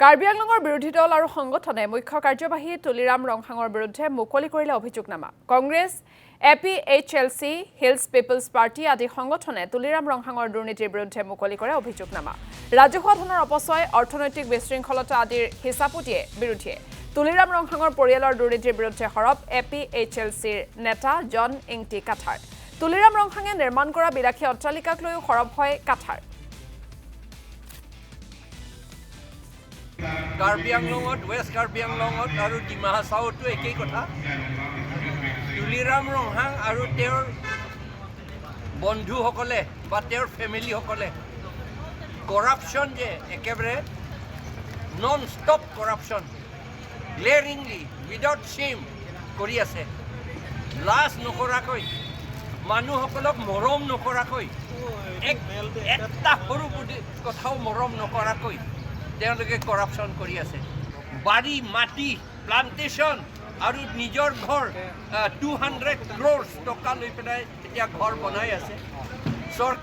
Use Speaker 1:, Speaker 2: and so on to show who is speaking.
Speaker 1: কাৰ্বি আংলঙৰ বিৰোধী দল আৰু সংগঠনে মুখ্য কাৰ্যবাহী তুলিৰাম ৰংহাঙৰ বিৰুদ্ধে মুকলি কৰিলে অভিযোগনামা। Congress, APHLC, hills peoples party আদি সংগঠনে তুলিৰাম ৰংহাঙৰ দুৰ্নীতিৰ বিৰুদ্ধে মুকলি কৰে অভিযোগনামা। ৰাজহুৱা ধনৰ অপচয়, অৰ্থনৈতিক বিশৃংখলতা আদিৰ হিচাপো দিয়ে বিৰোধীয়ে। তুলিৰাম ৰংহাঙৰ পৰিয়ালৰ দুৰ্নীতিৰ বিৰুদ্ধে সৰব APHLCৰ নেতা জন ইংটি কাঠাৰ। তুলিৰাম ৰংহাঙে নিৰ্মাণ কৰা বিলাসী অট্টালিকাক লৈও সৰব হয় কাঠাৰ।
Speaker 2: কাৰ্বি আংলঙত, ৱেষ্ট কাৰ্বি আংলঙত আৰু ডিমা হাছাওতো একেই কথা। তুলিৰাম ৰংহাং আৰু তেওঁৰ বন্ধুসকলে বা তেওঁৰ ফেমিলিসকলে কৰাপশ্যন যে একেবাৰে non stop corruption glaringly without shame কৰি আছে। লাজ নকৰাকৈ, মানুহসকলক মৰম নকৰাকৈ, এটা সৰু কথাও মৰম নকৰাকৈ তেওঁলোকে কৰাপশ্যন কৰি আছে। বাৰী, মাটি, প্লান্টেশ্যন আৰু নিজৰ ঘৰ 200 crores টকা লৈ পেলাই এতিয়া ঘৰ বনাই আছে।